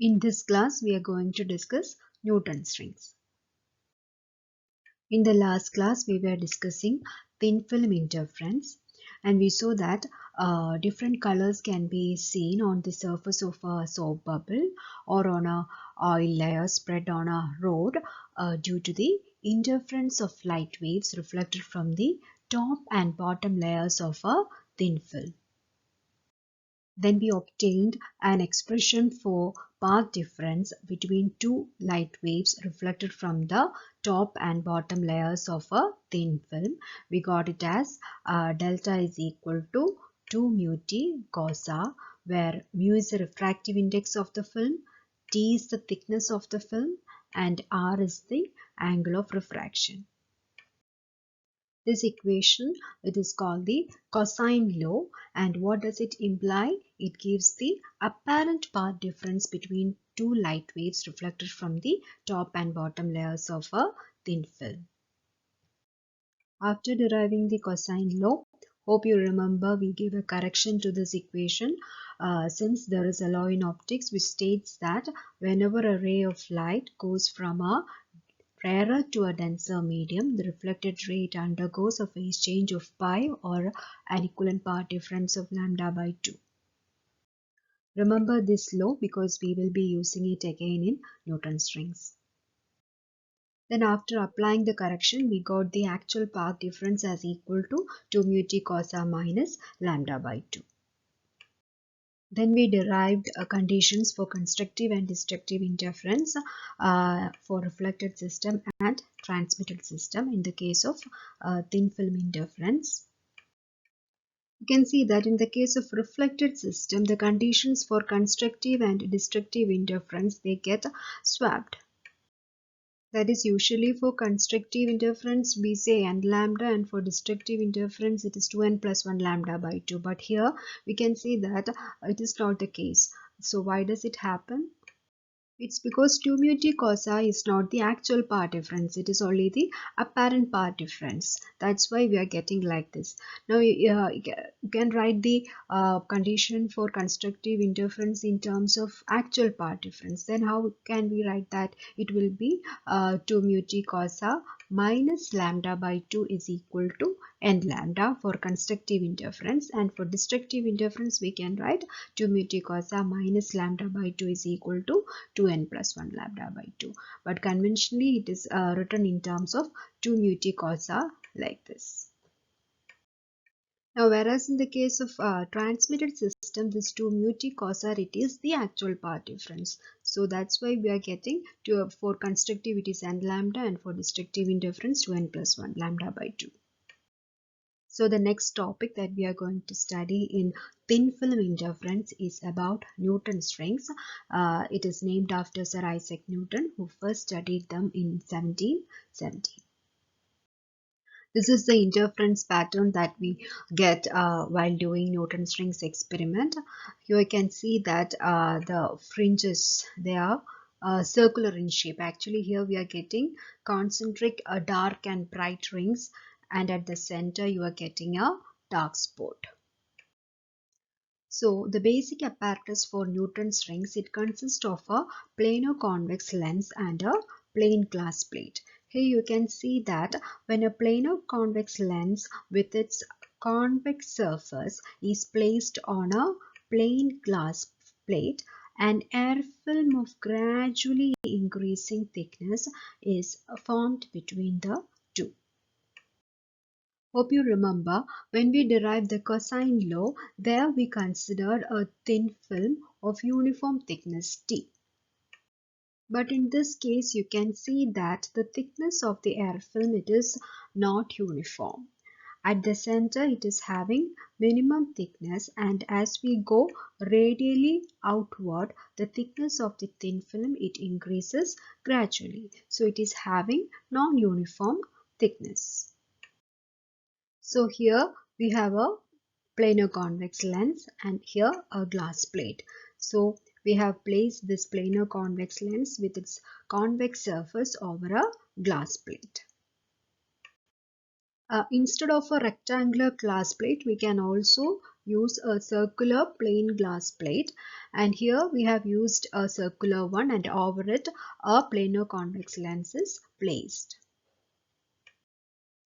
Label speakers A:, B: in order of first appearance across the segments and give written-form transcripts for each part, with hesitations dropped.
A: In this class, we are going to discuss Newton's rings. In the last class, we were discussing thin film interference, and we saw that different colors can be seen on the surface of a soap bubble or on a oil layer spread on a road due to the interference of light waves reflected from the top and bottom layers of a thin film. Then we obtained an expression for path difference between two light waves reflected from the top and bottom layers of a thin film. We got it as delta is equal to 2 mu t cos r, where mu is the refractive index of the film, t is the thickness of the film, and r is the angle of refraction. This equation, it is called the cosine law, and what does it imply? It gives the apparent path difference between two light waves reflected from the top and bottom layers of a thin film. After deriving the cosine law, hope you remember we gave a correction to this equation since there is a law in optics which states that whenever a ray of light goes from a rarer to a denser medium, the reflected ray undergoes a phase change of pi, or an equivalent path difference of lambda by 2. Remember this law because we will be using it again in Newton's rings. Then after applying the correction, we got the actual path difference as equal to 2 mu t cos r minus lambda by 2. Then we derived conditions for constructive and destructive interference for reflected system and transmitted system in the case of thin film interference. You can see that in the case of reflected system, the conditions for constructive and destructive interference, they get swapped. That is, usually for constructive interference we say n lambda, and for destructive interference it is 2n plus 1 lambda by 2. But here we can see that it is not the case. So why does it happen? It's because 2 mu t cos r is not the actual path difference. It is only the apparent path difference. That's why we are getting like this. Now you can write the condition for constructive interference in terms of actual path difference. Then how can we write that? It will be 2 mu t cos r minus lambda by 2 is equal to n lambda for constructive interference, and for destructive interference we can write 2 mu t cos r minus lambda by 2 is equal to 2n plus 1 lambda by 2. But conventionally it is written in terms of 2 mu t cos r like this. Now whereas in the case of transmitted system, this 2 mu t cos r, it is the actual path difference. So that's why we are getting for constructive it is n lambda, and for destructive interference 2n plus 1 lambda by 2. So the next topic that we are going to study in thin film interference is about Newton's rings. It is named after Sir Isaac Newton, who first studied them in 1770. This is the interference pattern that we get while doing Newton's rings experiment. Here you can see that the fringes, they are circular in shape. Actually here we are getting concentric dark and bright rings, and at the center you are getting a dark spot. So the basic apparatus for Newton's rings, it consists of a planar convex lens and a plane glass plate. Here you can see that when a planar convex lens with its convex surface is placed on a plane glass plate, an air film of gradually increasing thickness is formed between the two. Hope you remember when we derived the cosine law, there we considered a thin film of uniform thickness T. But in this case you can see that the thickness of the air film, it is not uniform. At the center it is having minimum thickness, and as we go radially outward, the thickness of the thin film, it increases gradually. So it is having non-uniform thickness. So here we have a planar convex lens and here a glass plate. So we have placed this planar convex lens with its convex surface over a glass plate. Instead of a rectangular glass plate, we can also use a circular plain glass plate, and here we have used a circular one, and over it a planar convex lens is placed.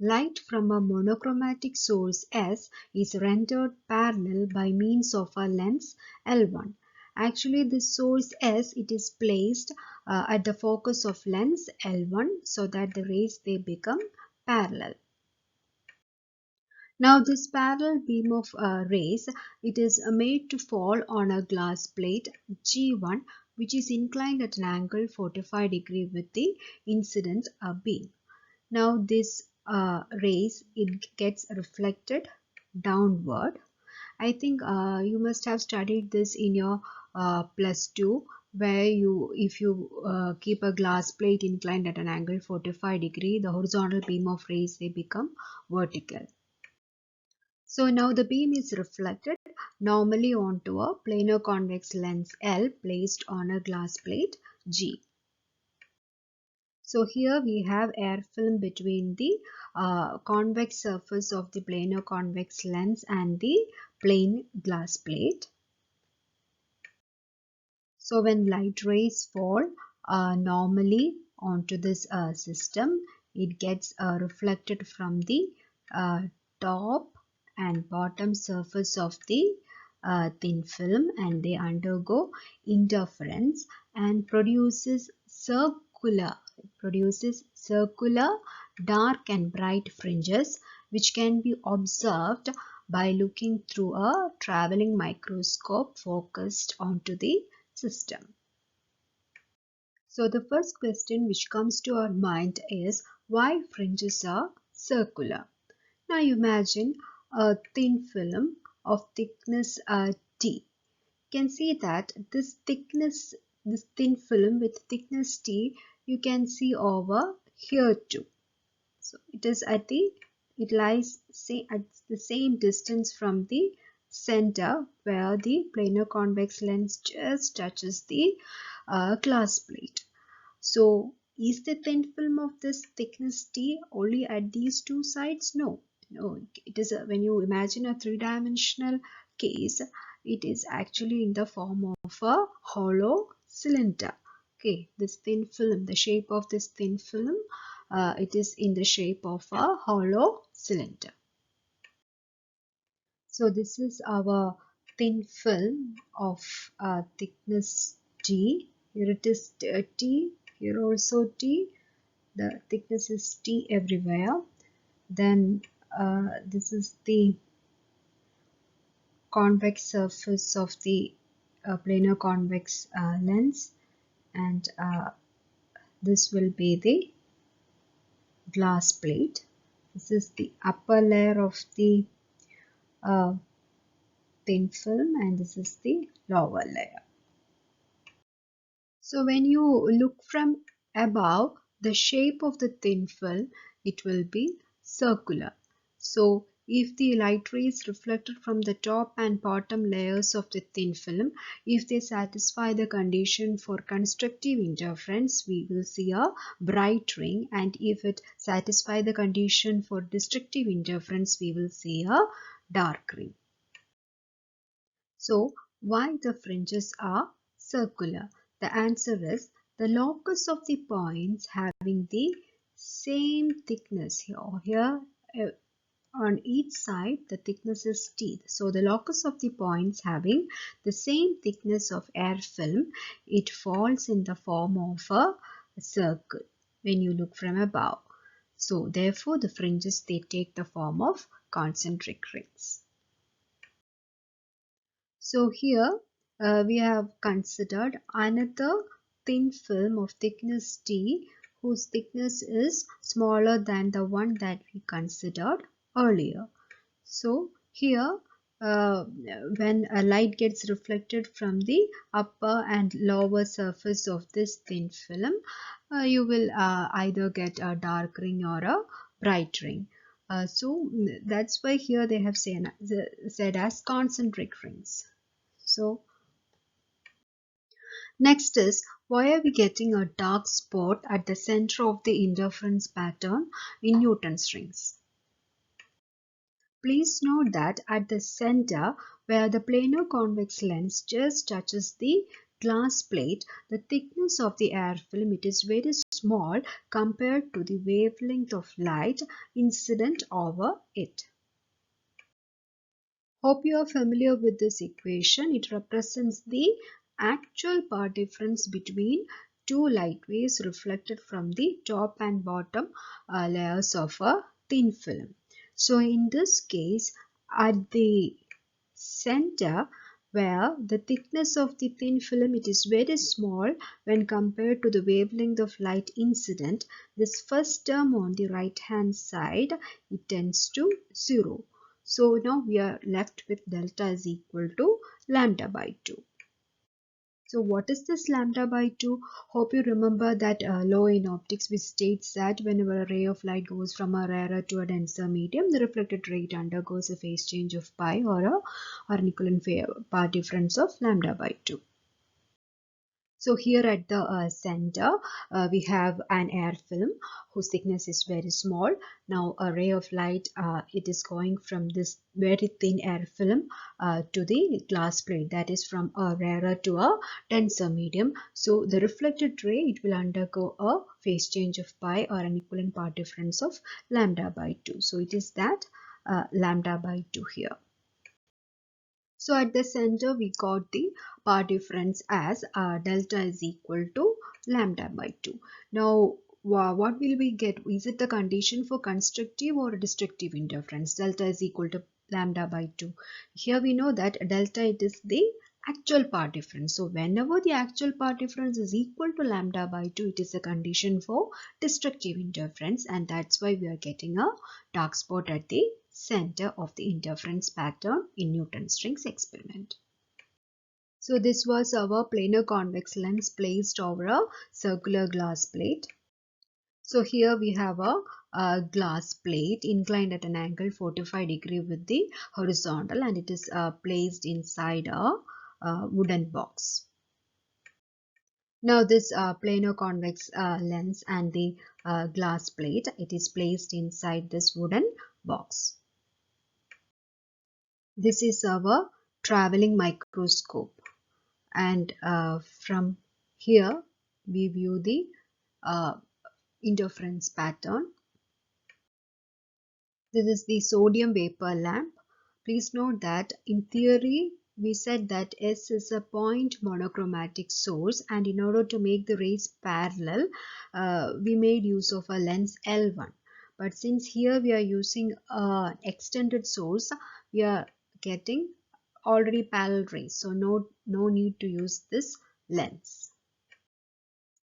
A: Light from a monochromatic source S is rendered parallel by means of a lens L1. Actually, this source S, it is placed at the focus of lens L1 so that the rays they become parallel. Now this parallel beam of rays, it is made to fall on a glass plate G1, which is inclined at an angle 45 degree with the incident beam. Now this rays, it gets reflected downward. I think you must have studied this in your +2, where if you keep a glass plate inclined at an angle 45 degree, the horizontal beam of rays they become vertical. So now the beam is reflected normally onto a planar convex lens L placed on a glass plate G. So here we have air film between the convex surface of the planar convex lens and the plain glass plate. So when light rays fall normally onto this system, it gets reflected from the top and bottom surface of the thin film, and they undergo interference and produces circular dark and bright fringes, which can be observed by looking through a traveling microscope focused onto the system. So the first question which comes to our mind is why fringes are circular. Now imagine a thin film of thickness T. You can see that this thin film with thickness T, you can see over here too. So it lies at the same distance from the center where the planar convex lens just touches the glass plate. So is the thin film of this thickness T only at these two sides? No, it is when you imagine a three-dimensional case, it is actually in the form of a hollow cylinder. Okay, this thin film, the shape of this thin film, it is in the shape of a hollow cylinder. So this is our thin film of thickness T. Here it is T, here also T. The thickness is T everywhere. Then this is the convex surface of the planar convex lens, and this will be the glass plate. This is the upper layer of the uh, thin film, and this is the lower layer. So when you look from above, the shape of the thin film, it will be circular. So if the light rays reflected from the top and bottom layers of the thin film, if they satisfy the condition for constructive interference, we will see a bright ring, and if it satisfy the condition for destructive interference, we will see a dark ring. So why the fringes are circular? The answer is the locus of the points having the same thickness here on each side the thickness is T. So the locus of the points having the same thickness of air film, it falls in the form of a circle when you look from above. So therefore the fringes they take the form of concentric rings. So here we have considered another thin film of thickness T whose thickness is smaller than the one that we considered earlier. So here when a light gets reflected from the upper and lower surface of this thin film, you will either get a dark ring or a bright ring. So that's why here they have said as concentric rings. So next is, why are we getting a dark spot at the center of the interference pattern in Newton's rings? Please note that at the center, where the planar convex lens just touches the glass plate, the thickness of the air film, it is very small compared to the wavelength of light incident over it. Hope you are familiar with this equation. It represents the actual path difference between two light waves reflected from the top and bottom layers of a thin film. So in this case, at the center, where the thickness of the thin film, it is very small when compared to the wavelength of light incident, this first term on the right hand side, it tends to 0. So now we are left with delta is equal to lambda by 2. So what is this lambda by 2? Hope you remember that law in optics which states that whenever a ray of light goes from a rarer to a denser medium, the reflected rate undergoes a phase change of pi or an equivalent path difference of lambda by 2. So here at the center, we have an air film whose thickness is very small. Now a ray of light, it is going from this very thin air film to the glass plate, that is from a rarer to a denser medium. So the reflected ray, it will undergo a phase change of pi or an equivalent path difference of lambda by 2. So it is that lambda by 2 here. So at the center, we got the path difference as delta is equal to lambda by 2. Now, what will we get? Is it the condition for constructive or destructive interference? Delta is equal to lambda by 2. Here we know that delta, it is the actual path difference. So whenever the actual path difference is equal to lambda by 2, it is a condition for destructive interference, and that's why we are getting a dark spot at the center of the interference pattern in Newton's rings experiment. So this was our planar convex lens placed over a circular glass plate. So here we have a glass plate inclined at an angle 45 degree with the horizontal, and it is placed inside a wooden box. Now this planar convex lens and the glass plate, it is placed inside this wooden box. This is our traveling microscope, and from here we view the interference pattern. This is the sodium vapor lamp. Please note that in theory we said that S is a point monochromatic source, and in order to make the rays parallel, we made use of a lens L1. But since here we are using an extended source, we are getting already parallel rays, so no need to use this lens.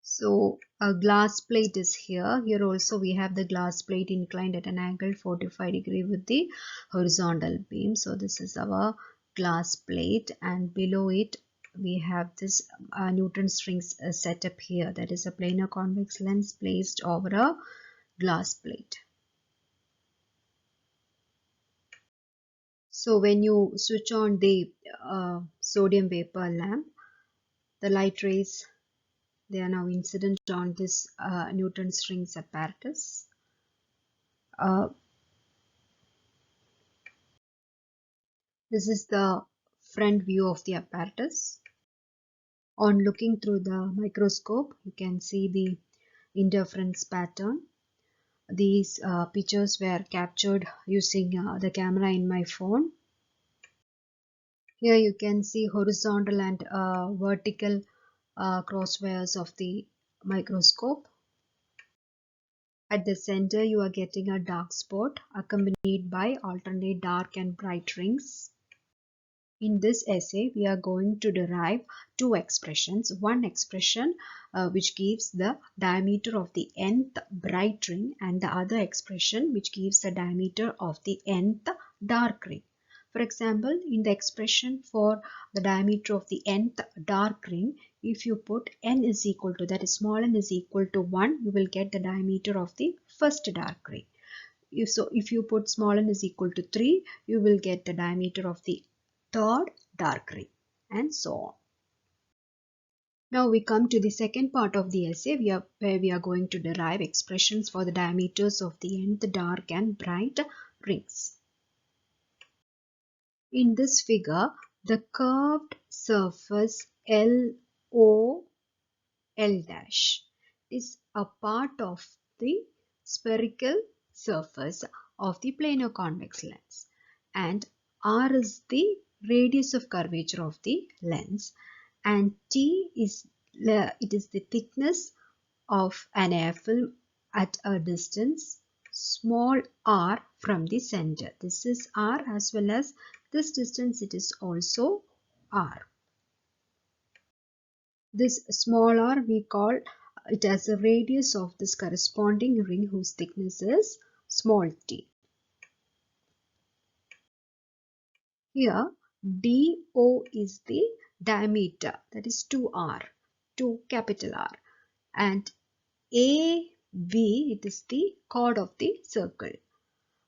A: So a glass plate is here. Here also we have the glass plate inclined at an angle 45 degree with the horizontal beam. So this is our glass plate, and below it we have this Newton's rings setup here, that is a planar convex lens placed over a glass plate. So when you switch on the sodium vapor lamp, the light rays, they are now incident on this Newton's rings apparatus. This is the front view of the apparatus. On looking through the microscope, you can see the interference pattern. These pictures were captured using the camera in my phone. Here you can see horizontal and vertical crosswires of the microscope. At the center, you are getting a dark spot accompanied by alternate dark and bright rings. In this essay, we are going to derive two expressions. One expression which gives the diameter of the nth bright ring, and the other expression which gives the diameter of the nth dark ring. For example, in the expression for the diameter of the nth dark ring, if you put n is equal to, that is small n is equal to 1, you will get the diameter of the first dark ring. If you put small n is equal to 3, you will get the diameter of the third dark ring, and so on. Now we come to the second part of the essay where we are going to derive expressions for the diameters of the nth dark and bright rings. In this figure, the curved surface LOL dash is a part of the spherical surface of the planar convex lens, and R is the radius of curvature of the lens, and T is the thickness of an air film at a distance small r from the center. This is r, as well as this distance, it is also r. This small r we call it as the radius of this corresponding ring whose thickness is small t. Here DO is the diameter, that is 2r, 2 capital R, and AV, it is the chord of the circle.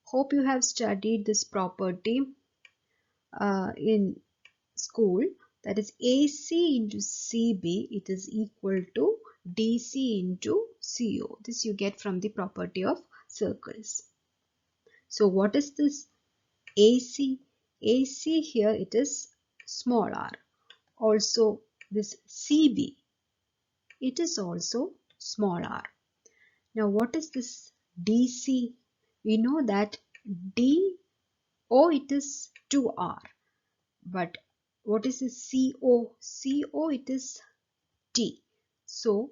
A: Hope you have studied this property in school. That is AC into CB, it is equal to DC into CO. This you get from the property of circles. So what is this AC? AC here it is small r. Also this CB, it is also small r. Now what is this DC? We know that DO it is 2r. But what is this CO? CO it is T. So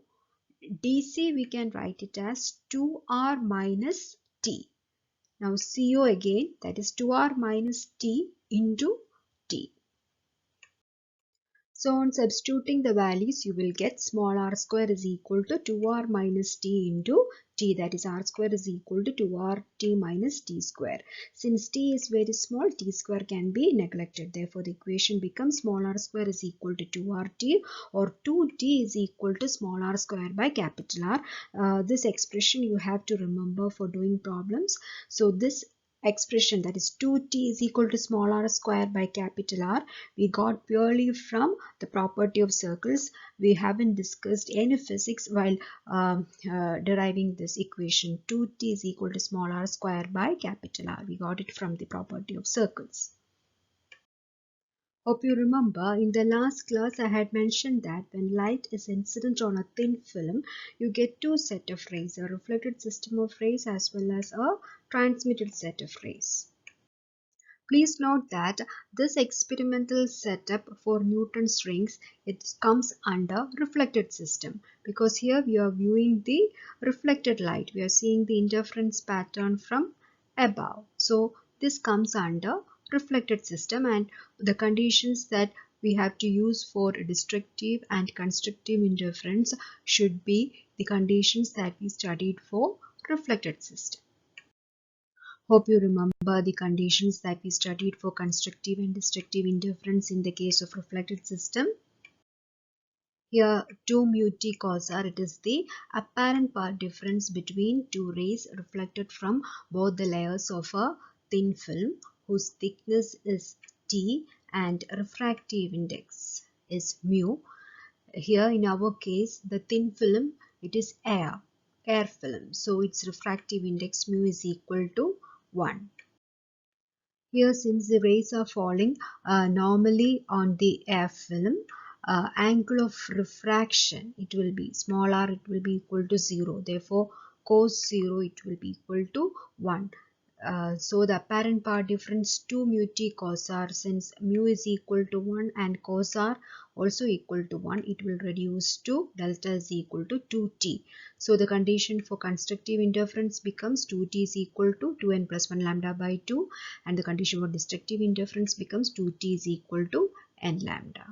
A: DC we can write it as 2R minus T. Now CO again, that is 2R minus T into T. So on substituting the values, you will get small r square is equal to 2r minus t into t, that is r square is equal to 2r t minus t square. Since t is very small, t square can be neglected. Therefore, the equation becomes small r square is equal to 2rt, or 2t is equal to small r square by capital R. This expression you have to remember for doing problems. So this expression, that is 2t is equal to small r square by capital R, we got purely from the property of circles. We haven't discussed any physics while deriving this equation. 2t is equal to small r square by capital R. We got it from the property of circles. Hope you remember in the last class I had mentioned that when light is incident on a thin film, you get two set of rays, a reflected system of rays as well as a transmitted set of rays. Please note that this experimental setup for Newton's rings, it comes under reflected system, because here we are viewing the reflected light. We are seeing the interference pattern from above. So this comes under reflected system, and the conditions that we have to use for destructive and constructive interference should be the conditions that we studied for reflected system. Hope you remember the conditions that we studied for constructive and destructive interference in the case of reflected system. Here 2 mu t cos r, it is the apparent path difference between two rays reflected from both the layers of a thin film whose thickness is t and refractive index is mu. Here in our case, the thin film, it is air film, so its refractive index mu is equal to 1. Here, since the rays are falling normally on the air film, angle of refraction, it will be small r, it will be equal to 0. Therefore, cos 0, it will be equal to 1. So the apparent power difference 2 mu t cos r, since mu is equal to 1 and cos r also equal to 1, it will reduce to delta is equal to 2t. So the condition for constructive interference becomes 2t is equal to 2n plus 1 lambda by 2, and the condition for destructive interference becomes 2t is equal to n lambda.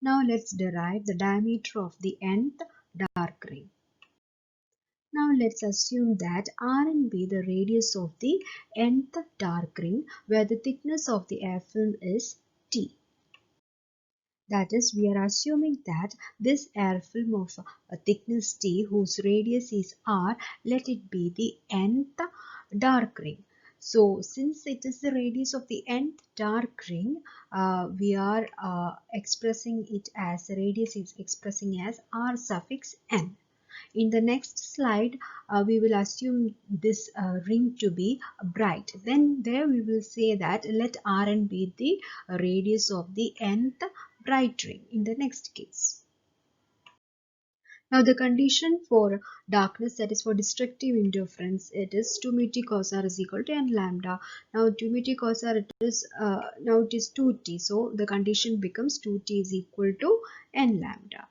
A: Now let's derive the diameter of the nth dark ring. Now let's assume that R and B the radius of the nth dark ring, where the thickness of the air film is T. That is, we are assuming that this air film of a thickness T whose radius is R, let it be the nth dark ring. So since it is the radius of the nth dark ring, we are expressing it as, the radius is expressing as R suffix n. In the next slide, we will assume this ring to be bright. Then there we will say that let Rn be the radius of the nth bright ring in the next case. Now the condition for darkness, that is for destructive interference, it is 2 mu t cos r is equal to n lambda. Now 2 mu t cos r it is 2t, so the condition becomes 2t is equal to n lambda.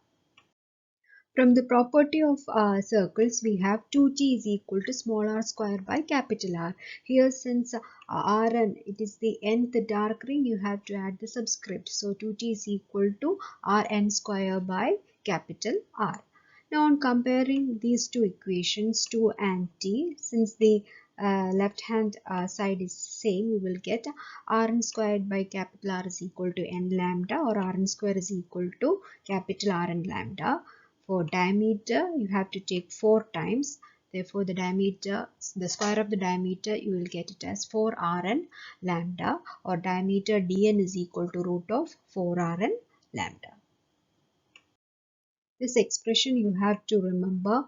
A: From the property of circles, we have 2t is equal to small r square by capital R. Here, since Rn it is the nth dark ring, you have to add the subscript. So 2t is equal to Rn square by capital R. Now, on comparing these two equations, 2 and t, since the left hand side is same, you will get Rn squared by capital R is equal to n lambda, or Rn square is equal to capital Rn lambda. For diameter, you have to take 4 times. Therefore, the diameter, the square of the diameter, you will get it as 4 Rn lambda, or diameter dn is equal to root of 4 Rn lambda. This expression you have to remember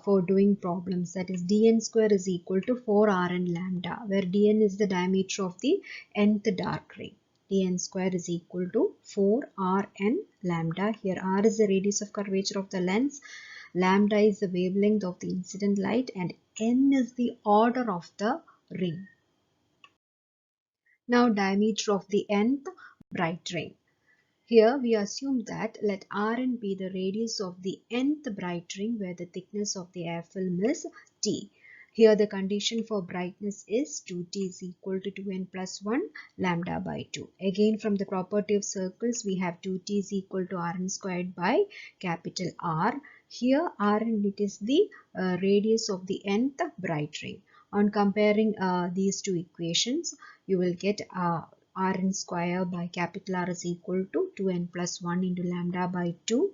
A: for doing problems, that is dn square is equal to 4 Rn lambda, where dn is the diameter of the nth dark ring. Dn square is equal to 4 Rn lambda. Here r is the radius of curvature of the lens, lambda is the wavelength of the incident light, and n is the order of the ring. Now diameter of the nth bright ring. Here we assume that let Rn be the radius of the nth bright ring where the thickness of the air film is T. Here the condition for brightness is 2T is equal to 2n plus 1 lambda by 2. Again, from the property of circles, we have 2T is equal to Rn squared by capital R. Here Rn it is the radius of the nth bright ring. On comparing these two equations, you will get Rn square by capital R is equal to 2n plus 1 into lambda by 2,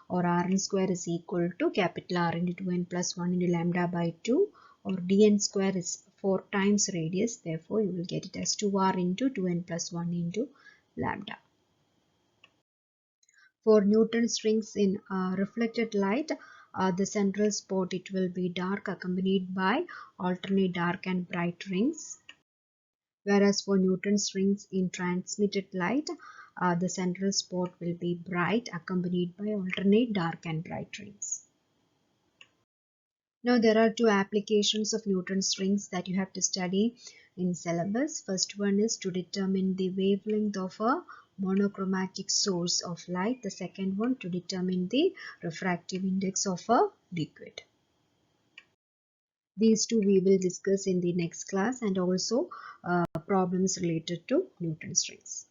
A: or Rn square is equal to capital R into 2n plus 1 into lambda by 2, or dn square is 4 times radius, therefore you will get it as 2r into 2n plus 1 into lambda. For Newton's rings in reflected light, the central spot it will be dark accompanied by alternate dark and bright rings. Whereas for Newton's rings in transmitted light, the central spot will be bright accompanied by alternate dark and bright rings. Now there are two applications of Newton's rings that you have to study in syllabus. First one is to determine the wavelength of a monochromatic source of light. The second one to determine the refractive index of a liquid. These two we will discuss in the next class, and also problems related to Newton's rings.